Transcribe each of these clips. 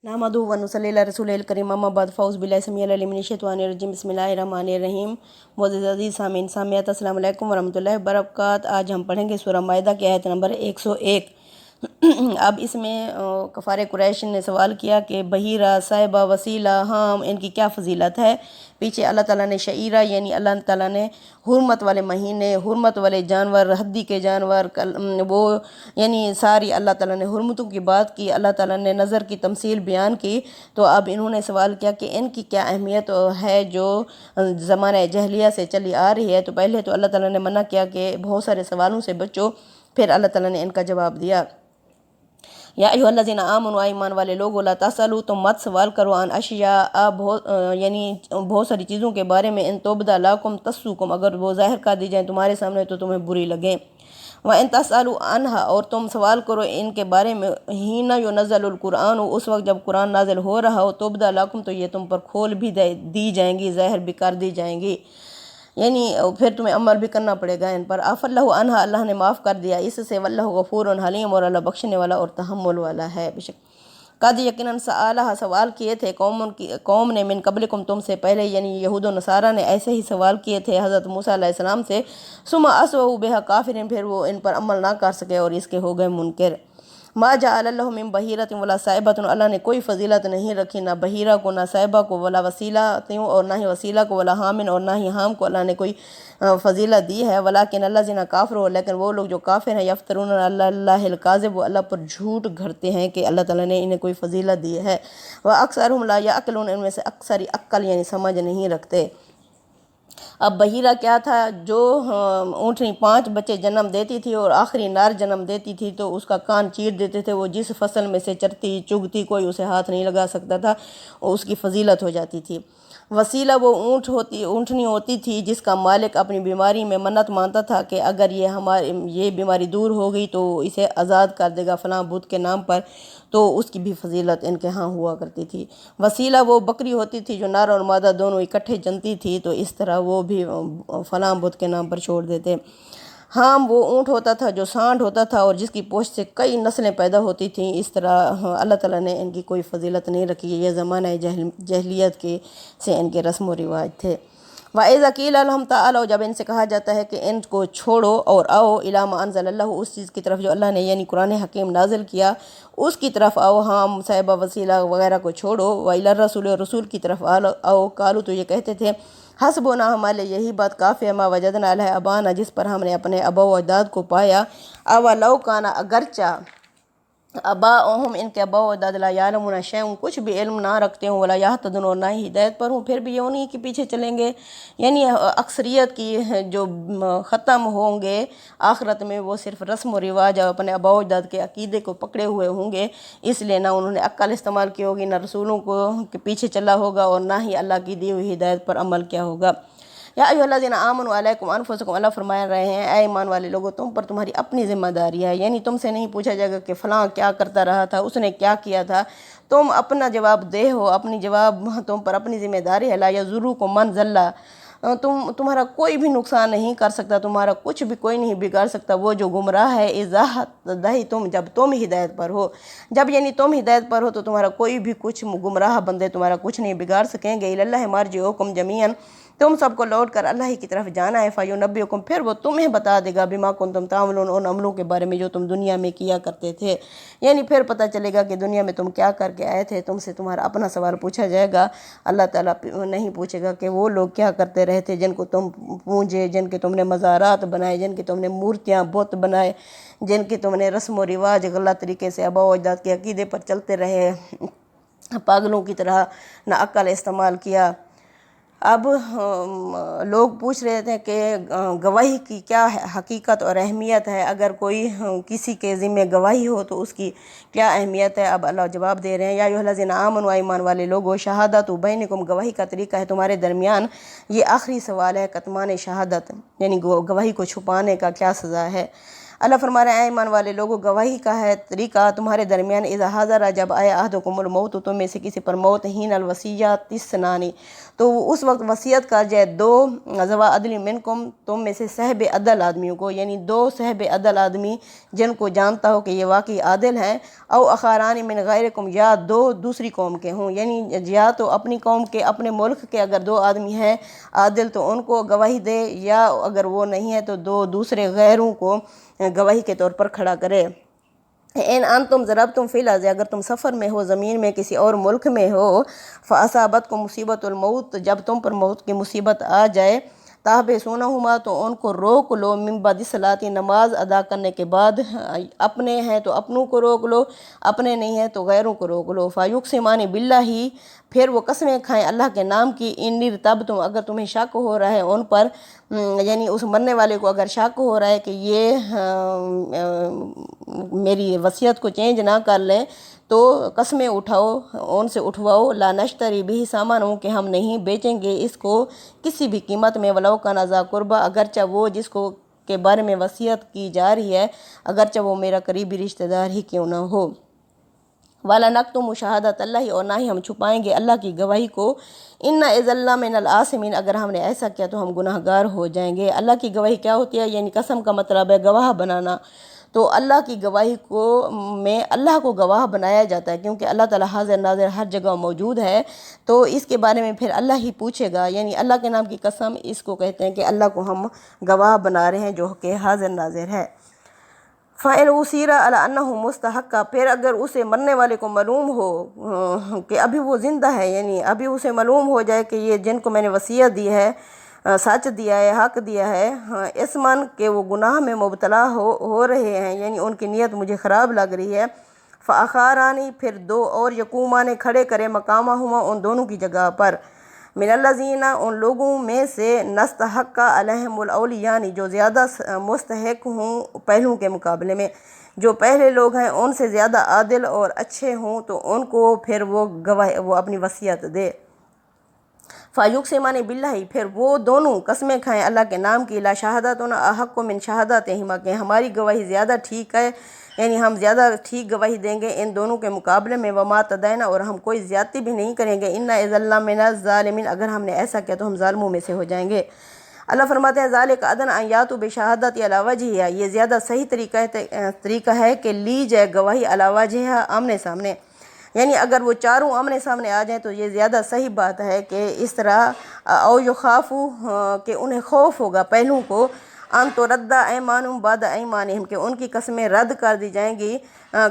نحمدہ و نصلی علی رسولہ الکریم، اما بعد، فاعوذ باللہ السمیع العلیم من الشیطان الرجیم، بسم اللہ الرحمن الرحیم۔ معزز عزیز سامعین سامعات، السلام علیکم ورحمۃ اللہ وبرکاتہ۔ آج ہم پڑھیں گے سورہ المائدہ کی آیت نمبر 101۔ اب اس میں کفار قریش نے سوال کیا کہ بحیرہ، صاحبہ، وسیلہ، ہام، ان کی کیا فضیلت ہے۔ پیچھے اللہ تعالیٰ نے شعیرہ یعنی اللہ تعالیٰ نے حرمت والے مہینے، حرمت والے جانور، حدی کے جانور، وہ یعنی ساری اللہ تعالیٰ نے حرمتوں کی بات کی، اللہ تعالیٰ نے نظر کی تمثیل بیان کی۔ تو اب انہوں نے سوال کیا کہ ان کی کیا اہمیت ہے جو زمانہ جاہلیہ سے چلی آ رہی ہے۔ تو پہلے تو اللہ تعالیٰ نے منع کیا کہ بہت سارے سوالوں سے بچو، پھر اللہ تعالیٰ نے ان کا جواب دیا۔ یا ایھا الذین آمنوا، ایمان والے لوگو، لا تسألوا، تم مت سوال کرو، عن اشیاء، یعنی بہت ساری چیزوں کے بارے میں، ان تبدی لکم تسؤکم، اگر وہ ظاہر کر دی جائیں تمہارے سامنے تو تمہیں بری لگیں۔ وَإِن تسألوا عنہا، اور تم سوال کرو ان کے بارے میں، حین ینزل القرآن، اس وقت جب قرآن نازل ہو رہا ہو، تبدی لکم، تو یہ تم پر کھول بھی دی جائیں گی، ظاہر بھی کر دی جائیں گی، یعنی پھر تمہیں عمل بھی کرنا پڑے گا ان پر۔ عفا اللہ عنہا، اللہ نے معاف کر دیا اس سے، واللہ غفور حلیم، اور اللہ بخشنے والا اور تحمل والا ہے بے شک۔ قد یقیناً سألہ، سوال کیے تھے قوم نے، من قبلکم، تم سے پہلے، یعنی یہود و نصارہ نے ایسے ہی سوال کیے تھے حضرت موسیٰ علیہ السلام سے، ثم اسوؤ بہا کافرین، پھر وہ ان پر عمل نہ کر سکے اور اس کے ہو گئے منکر۔ ما جعل اللہ من بحیرۃ ولا صاحبۃ، اللہ نے کوئی فضیلت نہیں رکھی، نہ بحیرہ کو، نہ صاحبہ کو، ولا وسیلہ، اور نہ ہی وسیلہ کو، ولا حامن، اور نہ ہی حام کو اللہ نے کوئی فضیلت دی ہے۔ ولیکن الذین کافروا، لیکن وہ لوگ جو کافر ہیں، یفترون علی اللہ الکاذب، وہ اللہ پر جھوٹ گھڑتے ہیں کہ اللہ تعالیٰ نے انہیں کوئی فضیلت دی ہے۔ واکثرهم لا یعقلون، ان میں سے اکثر عقل یعنی سمجھ نہیں رکھتے۔ اب بحیرہ کیا تھا؟ جو اونٹنی 5 بچے جنم دیتی تھی اور آخری نر جنم دیتی تھی تو اس کا کان چیر دیتے تھے، وہ جس فصل میں سے چرتی چگتی کوئی اسے ہاتھ نہیں لگا سکتا تھا، اور اس کی فضیلت ہو جاتی تھی۔ وسیلہ وہ اونٹنی ہوتی تھی جس کا مالک اپنی بیماری میں منت مانتا تھا کہ اگر یہ بیماری دور ہو گئی تو اسے آزاد کر دے گا فلاں بت کے نام پر، تو اس کی بھی فضیلت ان کے ہاں ہوا کرتی تھی۔ وسیلہ وہ بکری ہوتی تھی جو نر اور مادہ دونوں اکٹھے جنتی تھی، تو اس طرح وہ بھی فلاں بت کے نام پر چھوڑ دیتے۔ ہام وہ اونٹ ہوتا تھا جو سانڈ ہوتا تھا اور جس کی پوچھ سے کئی نسلیں پیدا ہوتی تھیں۔ اس طرح اللہ تعالیٰ نے ان کی کوئی فضیلت نہیں رکھی، یہ زمانہ جاہلیت سے ان کے رسم و رواج تھے۔ وَإِذَا قِيلَ لَهُمْ تَعَالَوْا، جب ان سے کہا جاتا ہے کہ ان کو چھوڑو اور آؤ، إِلَىٰ مَا أَنزَلَ اللَّهُ، اس چیز کی طرف جو اللہ نے یعنی قرآن حکیم نازل کیا اس کی طرف آؤ، ہم صاحبہ وسیلہ وغیرہ کو چھوڑو، وَإِلَى الرَّسُولِ، رسول کی طرف آؤ، قالوا، تو یہ کہتے تھے، حسبنا، ہمارے یہی بات کافی ہے، ما وجدنا علیہ آبانا، جس پر ہم نے اپنے آبا و اجداد کو پایا، اولو کانا، اگرچہ آباؤہم، ان کے آبا و اجداد، لا یعلمون شیئا، کچھ بھی علم نہ رکھتے ہوں، ولا یہتدون، اور نہ ہی ہدایت پر ہوں، پھر بھی یہ انہی کے پیچھے چلیں گے، یعنی اکثریت کی جو ختم ہوں گے آخرت میں وہ صرف رسم و رواج اور اپنے آبا و اجداد کے عقیدے کو پکڑے ہوئے ہوں گے، اس لیے نہ انہوں نے عقل استعمال کی ہوگی، نہ رسولوں کے پیچھے چلا ہوگا، اور نہ ہی اللہ کی دی ہوئی ہدایت پر عمل کیا ہوگا۔ یا ایھا الذین آمنوا علیکم انفسکم، اللہ فرما رہے ہیں اے ایمان والے لوگوں، تم پر تمہاری اپنی ذمہ داری ہے، یعنی تم سے نہیں پوچھا جائے گا کہ فلاں کیا کرتا رہا تھا، اس نے کیا کیا تھا، تم اپنا جواب دہ ہو، اپنی جواب تم پر اپنی ذمہ داری ہے۔ لا یضرکم من ضل، تمہارا کوئی بھی نقصان نہیں کر سکتا، تمہارا کچھ بھی کوئی نہیں بگاڑ سکتا وہ جو گمراہ ہے، اذا ہدیتم، جب تم ہدایت پر ہو، جب یعنی تم ہدایت پر ہو تو تمہارا کوئی بھی کچھ گمراہ بندے تمہارا کچھ نہیں بگاڑ سکیں گے۔ الی اللہ مرجعکم جمیعا، تم سب کو لوٹ کر اللہ ہی کی طرف جانا ہے، فینبئکم، پھر وہ تمہیں بتا دے گا، بما کنتم تعملون، ان عملوں کے بارے میں جو تم دنیا میں کیا کرتے تھے، یعنی پھر پتہ چلے گا کہ دنیا میں تم کیا کر کے آئے تھے، تم سے تمہارا اپنا سوال پوچھا جائے گا، اللہ تعالیٰ نہیں پوچھے گا کہ وہ لوگ کیا کرتے رہے تھے جن کو تم پوجے، جن کے تم نے مزارات بنائے، جن کے تم نے مورتیاں بت بنائے، جن کے تم نے رسم و رواج غلط طریقے سے آبا و اجداد کے عقیدے پر چلتے رہے، پاگلوں کی طرح نہ عقل استعمال کیا۔ اب لوگ پوچھ رہے تھے کہ گواہی کی کیا حقیقت اور اہمیت ہے، اگر کوئی کسی کے ذمہ گواہی ہو تو اس کی کیا اہمیت ہے۔ اب اللہ جواب دے رہے ہیں، یا ایھا الذین آمنوا، ایمان والے لوگو، شہادت بینکم، گواہی کا طریقہ ہے تمہارے درمیان، یہ آخری سوال ہے، کتمان شہادت یعنی گواہی کو چھپانے کا کیا سزا ہے۔ اللہ فرما رہے ہیں اے ایمان والے لوگوں، گواہی کا ہے طریقہ تمہارے درمیان اذا حضر، جب آئے احدکم الموت، تم میں سے کسی پر موت، حین الوصیۃ اثنان، تو اس وقت وصیت کر جائے دو ذوی عدل منکم، تم میں سے صاحب عدل آدمیوں کو، یعنی دو صاحب عدل آدمی جن کو جانتا ہو کہ یہ واقعی عادل ہیں، او اخاران من غیرکم، یا دو دوسری قوم کے ہوں، یعنی یا تو اپنی قوم کے اپنے ملک کے اگر دو آدمی ہیں عادل تو ان کو گواہی دے، یا اگر وہ نہیں ہے تو دو دوسرے غیروں کو گواہی کے طور پر کھڑا کرے۔ ان انتم ضربتم فی الارض، اگر تم سفر میں ہو زمین میں کسی اور ملک میں ہو، فاصابتکم مصیبت الموت، جب تم پر موت کی مصیبت آ جائے، تحبسونہما، تو ان کو روک لو، من بعد الصلاۃ، نماز ادا کرنے کے بعد، اپنے ہیں تو اپنوں کو روک لو، اپنے نہیں ہیں تو غیروں کو روک لو، فیقسمان باللہ، پھر وہ قسمیں کھائیں اللہ کے نام کی، ان ارتبتم، اگر تمہیں شک ہو رہا ہے ان پر، یعنی اس مرنے والے کو اگر شک ہو رہا ہے کہ یہ میری وصیت کو چینج نہ کر لیں، تو قسمیں اٹھاؤ، ان سے اٹھواؤ، لا نشتری بھی سامانوں کہ ہم نہیں بیچیں گے اس کو کسی بھی قیمت میں، ولو کان ذا قربا، اگرچہ وہ جس کو کے بارے میں وصیت کی جا رہی ہے اگرچہ وہ میرا قریبی رشتہ دار ہی کیوں نہ ہو، وَلَا نَكْتُمُ شَهَادَةَ اللَّهِ، اور نہ ہی ہم چھپائیں گے اللہ کی گواہی کو، اِنَّ إِذًا لَّمِنَ الْآثِمِينَ، اگر ہم نے ایسا کیا تو ہم گناہ گار ہو جائیں گے۔ اللہ کی گواہی کیا ہوتی ہے؟ یعنی قسم کا مطلب ہے گواہ بنانا، تو اللہ کی گواہی میں اللہ کو گواہ بنایا جاتا ہے، کیونکہ اللہ تعالیٰ حاضر ناظر ہر جگہ موجود ہے، تو اس کے بارے میں پھر اللہ ہی پوچھے گا، یعنی اللہ کے نام کی قسم اس کو کہتے ہیں کہ اللہ کو ہم گواہ بنا رہے ہیں جو کہ حاضر ناظر ہے۔ فَإِنْ أُصِرَ عَلَىٰ أَنَّهُ مُسْتَحَقَّ، پھر اگر اسے مرنے والے کو معلوم ہو کہ ابھی وہ زندہ ہے، یعنی ابھی اسے معلوم ہو جائے کہ یہ جن کو میں نے وصیت دی ہے، سچ دیا ہے، حق دیا ہے، اسمن کہ وہ گناہ میں مبتلا ہو رہے ہیں، یعنی ان کی نیت مجھے خراب لگ رہی ہے، فَأَخَارَانِ، پھر دو اور یقومان کھڑے کرے مقامہما، ان دونوں کی جگہ پر، من الذین، ان لوگوں میں سے، نستحق علیہم الاولیان، جو زیادہ مستحق ہوں پہلوں کے مقابلے میں، جو پہلے لوگ ہیں ان سے زیادہ عادل اور اچھے ہوں، تو ان کو پھر وہ اپنی وصیت دے۔ فَيُقْسِمَانِ بِاللَّهِ، پھر وہ دونوں قسمیں کھائیں اللہ کے نام کی، لا شہادتنا احق من شہادتہما، کہ ہماری گواہی زیادہ ٹھیک ہے، یعنی ہم زیادہ ٹھیک گواہی دیں گے ان دونوں کے مقابلے میں، وما تدینا، اور ہم کوئی زیادتی بھی نہیں کریں گے، اِنَّ إِذًا لَّمِنَ الظَّالِمِينَ، اگر ہم نے ایسا کیا تو ہم ظالموں میں سے ہو جائیں گے۔ اللہ فرماتے ہیں ذالک ادنیٰ ان یاتوا بشہادۃ علی وجہہا، یہ زیادہ صحیح طریقہ ہے کہ لی جائے گواہی علی وجہہا، آمنے سامنے، یعنی اگر وہ چاروں آمنے سامنے آ جائیں تو یہ زیادہ صحیح بات ہے کہ اس طرح، او یخافوا، کہ انہیں خوف ہوگا پہلوں کو، ان ترد ایمانہم بعد ایمانہم، کہ ان کی قسمیں رد کر دی جائیں گی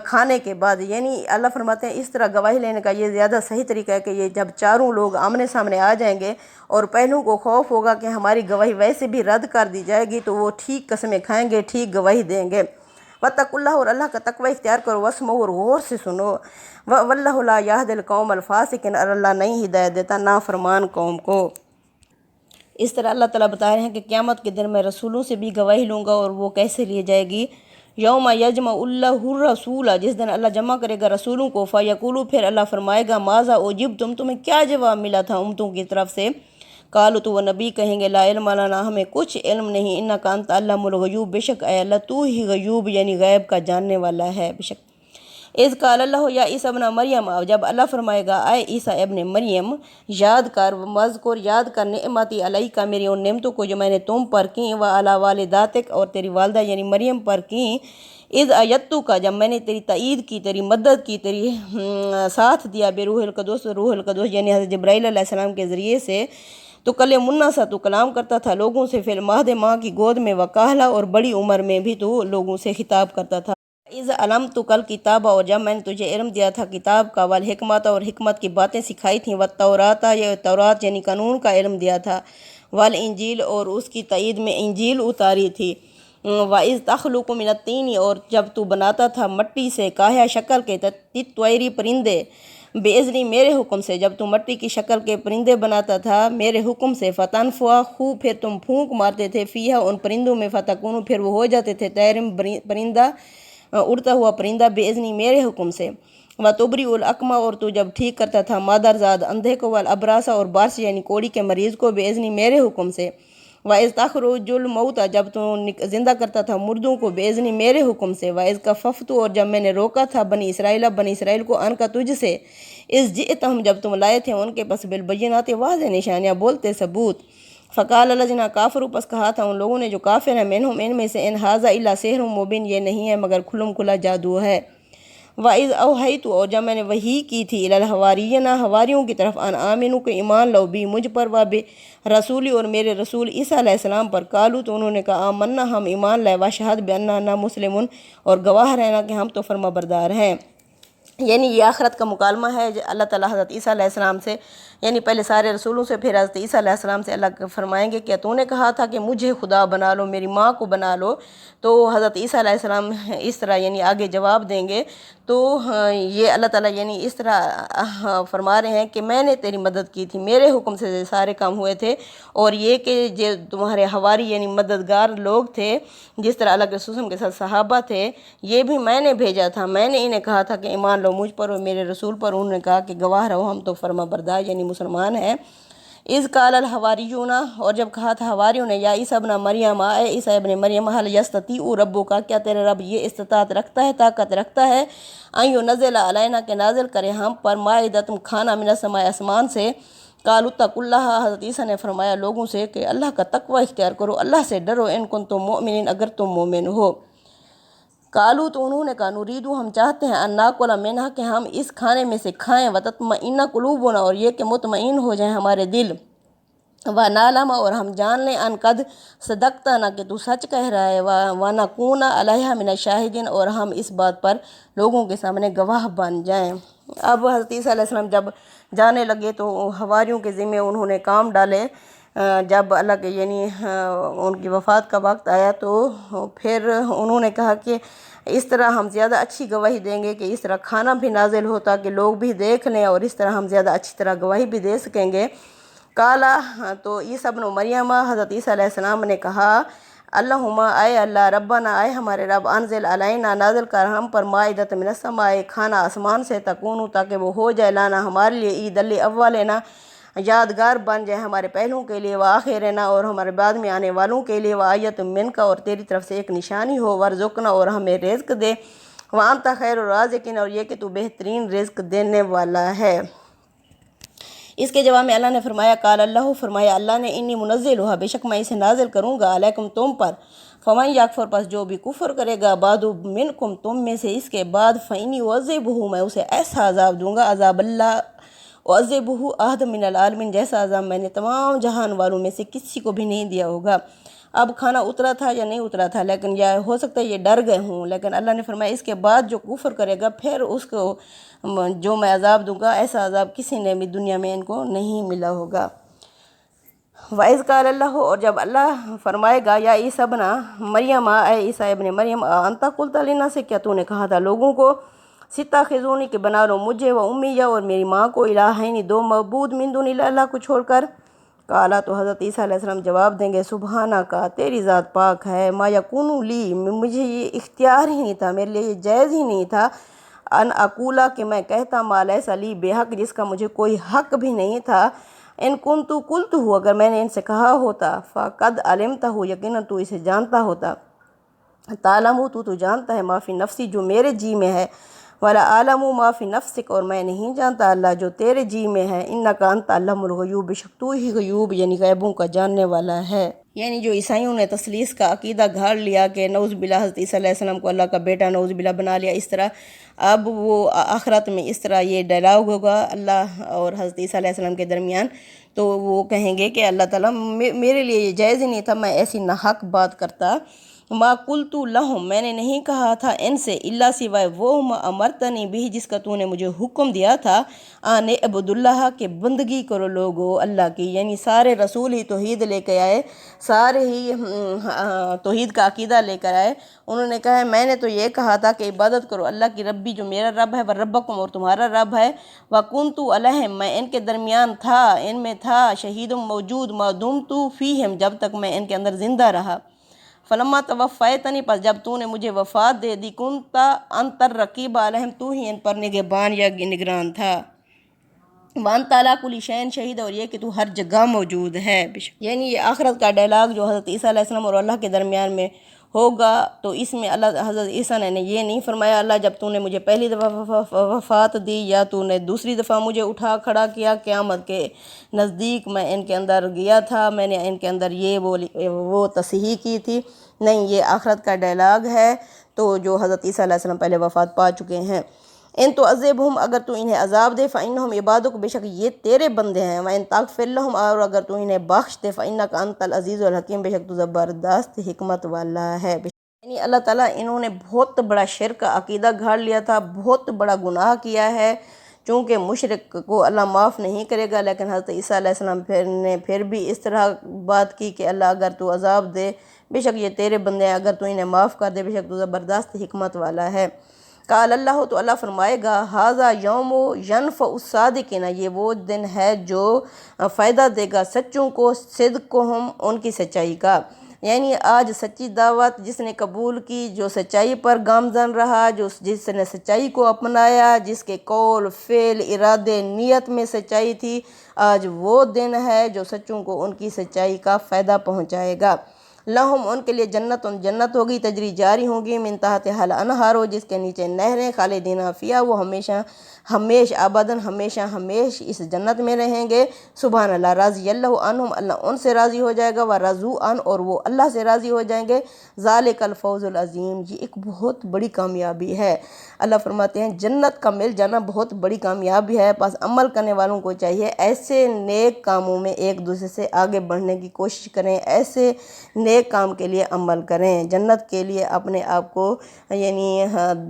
کھانے کے بعد، یعنی اللہ فرماتے ہیں اس طرح گواہی لینے کا یہ زیادہ صحیح طریقہ ہے کہ یہ جب چاروں لوگ آمنے سامنے آ جائیں گے اور پہلوں کو خوف ہوگا کہ ہماری گواہی ویسے بھی رد کر دی جائے گی، تو وہ ٹھیک قسمیں کھائیں گے، ٹھیک گواہی دیں گے۔ وَاتَّقُوا اللَّهَ، اور اللہ کا تقوی اختیار کرو، وَاسْمَعُوا، اور غور سے سنو، وَاللَّهُ لَا يَهْدِي الْقَوْمَ الْفَاسِقِينَ، اور اللہ نہیں ہدایت دیتا نافرمان قوم کو۔ اس طرح اللہ تعالیٰ بتا رہے ہیں کہ قیامت کے دن میں رسولوں سے بھی گواہی لوں گا، اور وہ کیسے لیے جائے گی؟ یوم یجمع اللہ الرسول، جس دن اللہ جمع کرے گا رسولوں کو، فیقولو، پھر اللہ فرمائے گا، ماذا اجبتم، تمہیں کیا جواب ملا تھا امتوں کی طرف سے؟ قالوا، تو وہ نبی کہیں گے، لا علم لنا، ہمیں کچھ علم نہیں، انک انت علام الغیوب، بے شک اے اللہ تو ہی غیوب یعنی غیب کا جاننے والا ہے، بے شک۔ اذ قال اللہ یا عیسیٰ ابن مریم، جب اللہ فرمائے گا اے عیسیٰ ابن مریم، یاد کر، مذکر، یاد کر، نعمتی علیک، میری ان نعمتوں کو جو میں نے تم پر کی، وعلی والداتک، اور تیری والدہ یعنی مریم پر کی، اذ ایدتک، جب میں نے تیری تائید کی، تیری مدد کی، تیری ساتھ دیا، بروح القدس، روح القدس یعنی حضرت جبرائیل علیہ السلام کے ذریعے سے، تو کلم الناس، تو کلام کرتا تھا لوگوں سے، فی المہد، ماں کی گود میں، وکاہلا، اور بڑی عمر میں بھی تو لوگوں سے خطاب کرتا تھا۔ اذ علمتک الکتاب، اور جب میں نے تجھے علم دیا تھا کتاب کا، والحکمت، اور حکمت کی باتیں سکھائی تھیں، والتوراۃ، یہ تورات یعنی قانون کا علم دیا تھا، والانجیل، اور اس کی تائید میں انجیل اتاری تھی، وَإِذْ تَخْلُقُ مِنَ الطِّينِ، اور جب تو بناتا تھا مٹی سے، کاہیا شکل کے، طیری پرندے، بِإِذْنِ، میرے حکم سے، جب تو مٹی کی شکل کے پرندے بناتا تھا میرے حکم سے، فَتَنْفُخُ، پھر تم پھونک مارتے تھے، فیہا، ان پرندوں میں، فَتَكُونُ، پھر وہ ہو جاتے تھے، طیرم، پرندہ، اڑتا ہوا پرندہ، بِإِذْنِ، میرے حکم سے، وَتُبْرِئُ الْأَكْمَحَ، اور تو جب ٹھیک کرتا تھا مادر زاد اندھے کو، والابراس، اور بارس یعنی کوڑی کے مریض کو، بِإِذْنِ، میرے حکم سے، وَإِذْ تَخْرُجُ الْمَوْتَى جب تو زندہ کرتا تھا مردوں کو بِإِذْنِ میرے حکم سے، وَإِذْ كَفَّفْتُ اور جب میں نے روکا تھا بنی اسرائیل کو ان کا تجھ سے، اِذْ جِئْتَهُمْ جب تم لائے تھے ان کے پاس بالبینات واضح نشانیاں بولتے ثبوت، فقال الذین کافروا پس کہا تھا ان لوگوں نے جو کافر ہیں منہم ان میں سے، ان ھذا الا سحر مبین یہ نہیں ہے مگر کھلم کھلا جادو ہے۔ وَإِذْ أَوْحَيْتُ اور جب میں نے وحی کی تھی الی الحواریین حواریوں کی طرف، ان آمنوا کہ ایمان لو بھی مجھ پر، و رسولی اور میرے رسول عیسیٰ علیہ السلام پر، قالوا تو انہوں نے کہا آمنا ہم ایمان لائے، واشہد بأننا مسلمون اور گواہ رہنا کہ ہم تو فرما بردار ہیں۔ یعنی یہ آخرت کا مکالمہ ہے اللہ تعالیٰ حضرت عیسیٰ علیہ السلام سے، یعنی پہلے سارے رسولوں سے، پھر حضرت عیسیٰ علیہ السلام سے اللہ فرمائیں گے کہ تو نے کہا تھا کہ مجھے خدا بنا لو، میری ماں کو بنا لو، تو حضرت عیسیٰ علیہ السلام اس طرح یعنی آگے جواب دیں گے، تو یہ اللہ تعالیٰ یعنی اس طرح فرما رہے ہیں کہ میں نے تیری مدد کی تھی، میرے حکم سے سارے کام ہوئے تھے، اور یہ کہ جو تمہارے حواری یعنی مددگار لوگ تھے، جس طرح اللہ کے رسول کے ساتھ صحابہ تھے، یہ بھی میں نے بھیجا تھا، میں نے انہیں کہا تھا کہ ایمان لو مجھ پر اور میرے رسول پر، انہوں نے کہا کہ گواہ رہو ہم تو فرما بردار یعنی مسلمان ہیں۔ اذ قال الحواریون اور جب کہا تھا حواریوں نے، یا عیسیٰ ابن مریم اے عیسیٰ ابن مریم حل یستطیع ربک کیا تیرے رب یہ استطاعت رکھتا ہے، طاقت رکھتا ہے، ان ینزل علینا کہ نازل کرے ہم پر مائدۃ کھانا من السماء آسمان سے، قالوا اتقوا اللہ حضرت عیسیٰ نے فرمایا لوگوں سے کہ اللہ کا تقوی اختیار کرو، اللہ سے ڈرو، ان کنتم مؤمنین اگر تم مومن ہو۔ قالوا تو انہوں نے کہا نریدو ہم چاہتے ہیں ان ناکل منہا کہ ہم اس کھانے میں سے کھائیں، وتطمئن قلوبنا اور یہ کہ مطمئن ہو جائیں ہمارے دل، ونعلم اور ہم جان لیں ان قد صدقتنا کہ تو سچ کہہ رہا ہے، ونکون علیہا من الشاہدین اور ہم اس بات پر لوگوں کے سامنے گواہ بن جائیں۔ اب حضرت عیسیٰ علیہ السلام جب جانے لگے تو حواریوں کے ذمہ انہوں نے کام ڈالے، جب اللہ کے یعنی ان کی وفات کا وقت آیا تو پھر انہوں نے کہا کہ اس طرح ہم زیادہ اچھی گواہی دیں گے کہ اس طرح کھانا بھی نازل ہوتا کہ لوگ بھی دیکھ لیں، اور اس طرح ہم زیادہ اچھی طرح گواہی بھی دے سکیں گے۔ کالا تو عیسیٰ ابن مریم حضرت عیسیٰ علیہ السلام نے کہا اللہم اے اللہ ربنا اے ہمارے رب انزل علینا نازل کر ہم پر مائدۃ من السماء کھانا آسمان سے، تکونو تاکہ وہ ہو جائے لانا ہمارے لیے عید الاولنا یادگار بن جائے ہمارے پہلوں کے لیے، وآخرنا اور ہمارے بعد میں آنے والوں کے لیے، وآیۃ منک اور تیری طرف سے ایک نشانی ہو، ورزقنا اور ہمیں رزق دے، وانت خیر الرازقین اور یہ کہ تو بہترین رزق دینے والا ہے۔ اس کے جواب میں اللہ نے فرمایا قال اللہ فرمایا اللہ نے انی منزلھا بے شک میں اسے نازل کروں گا علیکم تم پر، فمن یکفر پس جو بھی کفر کرے گا بعد منکم تم میں سے اس کے بعد، فانی اعذبہ میں اسے ایسا عذاب دوں گا، عذاب اللہ اعذبہ احد من العالمین جیسا عذاب میں نے تمام جہان والوں میں سے کسی کو بھی نہیں دیا ہوگا۔ اب کھانا اترا تھا یا نہیں اترا تھا، لیکن یا ہو سکتا ہے یہ ڈر گئے ہوں، لیکن اللہ نے فرمایا اس کے بعد جو کفر کرے گا پھر اس کو جو میں عذاب دوں گا ایسا عذاب کسی نے بھی دنیا میں ان کو نہیں ملا ہوگا۔ وَإِذْ قَالَ اللَّهُ اور جب اللہ فرمائے گا یا عیسیٰ ابن مریم اے عیسیٰ ابن مریم انت قلت للناس کیا تو نے کہا تھا لوگوں کو، ستخذونی کہ بنا لو مجھے و امیہ اور میری ماں کو الہین دو معبود من دون اللہ کو چھوڑ کر، کالا تو حضرت عیسیٰ علیہ السلام جواب دیں گے سبحانہ کا تیری ذات پاک ہے، ما یکون لی مجھے یہ اختیار ہی نہیں تھا، میرے لیے یہ جائز ہی نہیں تھا، ان اقولا کہ میں کہتا ما لیس لی بے حق جس کا مجھے کوئی حق بھی نہیں تھا، ان کنت قلتہ اگر میں نے ان سے کہا ہوتا، فقد علمتہ یقیناً تو اسے جانتا ہوتا، تعلم تو جانتا ہے ما فی نفسی جو میرے جی میں ہے، ولا عالم ما فی نفسک اور میں نہیں جانتا اللہ جو تیرے جی میں ہے، انک انت علام الغیوب بے شک تو ہی غیوب یعنی غیبوں کا جاننے والا ہے۔ یعنی جو عیسائیوں نے تثلیث کا عقیدہ گھاڑ لیا کہ نعوذ باللہ حضرت عیسیٰ علیہ السلام کو اللہ کا بیٹا نعوذ باللہ بنا لیا، اس طرح اب وہ آخرت میں اس طرح یہ ڈائلاگ ہوگا اللہ اور حضرت عیسیٰ علیہ السلام کے درمیان، تو وہ کہیں گے کہ اللہ تعالیٰ میرے لیے یہ جائز ہی نہیں تھا، میں ایسی ناحق بات کرتا، ما قلت لہم میں نے نہیں کہا تھا ان سے، الا سوائے وہ ما امرتنی بھی جس کا تو نے مجھے حکم دیا تھا، ان عبد اللہ کہ بندگی کرو لوگو اللہ کی، یعنی سارے رسول ہی توحید لے کے آئے، سارے ہی توحید کا عقیدہ لے کر آئے، انہوں نے کہا میں نے تو یہ کہا تھا کہ عبادت کرو اللہ کی، ربی جو میرا رب ہے وربکم اور تمہارا رب ہے، وکنت علیہم میں ان کے درمیان تھا، ان میں تھا، شہید موجود، ما دمت فیہم جب تک میں ان کے اندر زندہ رہا، فلما توفیتنی پس جب تو نے مجھے وفات دے دی، کنتا انت الرقیب علیہم تو ہی ان پر نگہبان یا نگران تھا۔ وان تعالیٰ کل شین شہید، اور یہ کہ تو ہر جگہ موجود ہے۔ یعنی یہ آخرت کا ڈائلاگ جو حضرت عیسیٰ علیہ السلام اور اللہ کے درمیان میں ہوگا، تو اس میں حضرت عیسیٰ نے یہ نہیں فرمایا اللہ جب تو نے مجھے پہلی دفعہ وفات دی یا تو نے دوسری دفعہ مجھے اٹھا کھڑا کیا قیامت کے نزدیک میں ان کے اندر گیا تھا، میں نے ان کے اندر یہ وہ تصحیح کی تھی۔ نہیں، یہ آخرت کا ڈائلاگ ہے تو جو حضرت عیسیٰ علیہ السلام پہلے وفات پا چکے ہیں۔ ان تو عذبہم، اگر تو انہیں عذاب دے، فإنہم عبادک، بے شک یہ تیرے بندے ہیں، وإن تغفر لہم، اور اگر تو انہیں بخش دے، فإنک انت العزیز الحکیم، بے شک تو زبردست حکمت والا ہے۔ یعنی اللہ تعالیٰ انہوں نے بہت بڑا شرک کا عقیدہ گھاڑ لیا تھا، بہت بڑا گناہ کیا ہے، چونکہ مشرک کو اللہ معاف نہیں کرے گا، لیکن حضرت عیسیٰ علیہ السلام نے پھر بھی اس طرح بات کی کہ اللہ اگر تو عذاب دے، بے شک یہ تیرے بندے ہیں، اگر تو انہیں معاف کر دے، بے شک تو زبردست حکمت والا ہے۔ قال اللہ، تو اللہ فرمائے گا ھذا یوم ینفع الصادقین، یہ وہ دن ہے جو فائدہ دے گا سچوں کو، صدقہم، ان کی سچائی کا۔ یعنی آج سچی دعوت جس نے قبول کی، جو سچائی پر گامزن رہا، جس نے سچائی کو اپنایا، جس کے قول، فعل، ارادے، نیت میں سچائی تھی، آج وہ دن ہے جو سچوں کو ان کی سچائی کا فائدہ پہنچائے گا۔ لہم، ان کے لیے جنت ہوگی، تجری جاری ہوگی، من تحتہا الانہار، جس کے نیچے نہریں، خالدین فیہا، وہ ہمیشہ ابداً ہمیش اس جنت میں رہیں گے۔ سبحان اللہ، رضی اللہ عنہم، اللہ ان سے راضی ہو جائے گا، ورضوا عنہ، اور وہ اللہ سے راضی ہو جائیں گے۔ ذالک الفوز العظیم، یہ ایک بہت بڑی کامیابی ہے۔ اللہ فرماتے ہیں جنت کا مل جانا بہت بڑی کامیابی ہے، بس عمل کرنے والوں کو چاہیے ایسے نیک کاموں میں ایک دوسرے سے آگے بڑھنے کی کوشش کریں، ایسے نیک کام کے لیے عمل کریں، جنت کے لیے اپنے آپ کو یعنی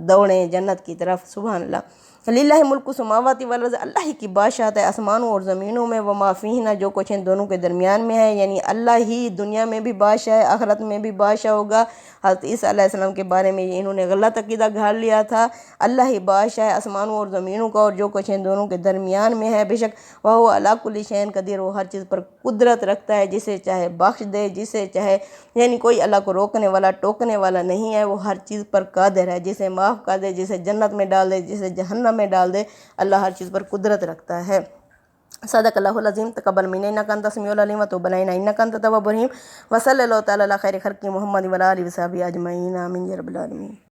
دوڑیں جنت کی طرف۔ سبحان اللہ۔ للہ ملک السماوات والارض، اللہ ہی کی بادشاہت ہے آسمانوں اور زمینوں میں، وما فیہن، جو کچھ ان دونوں کے درمیان میں ہے، یعنی اللہ ہی دنیا میں بھی بادشاہ ہے، آخرت میں بھی بادشاہ ہوگا۔ حضرت عیسیٰ علیہ السلام کے بارے میں انہوں نے غلط عقیدہ گھاڑ لیا تھا، اللہ ہی بادشاہ ہے آسمانوں اور زمینوں کا، اور جو کچھ ان دونوں کے درمیان میں ہے، بے شک وہ علی کل شیء قدیر، وہ ہر چیز پر قدرت رکھتا ہے، جسے چاہے بخش دے، جسے چاہے، یعنی کوئی اللہ کو روکنے والا ٹوکنے والا نہیں ہے، وہ ہر چیز پر قادر ہے، جسے معاف کر دے، جسے جنت میں ڈال دے، جسے جہنم میں ڈال دے، اللہ ہر چیز پر قدرت رکھتا ہے۔ صدق اللہ العظیم، تقبل منا انک انت السمیع العلیم وتب علینا انک انت التواب الرحیم، وصلی اللہ تعالی علی خیر خلقہ محمد وعلی آلہ وصحبہ اجمعین، آمین یا رب العالمین۔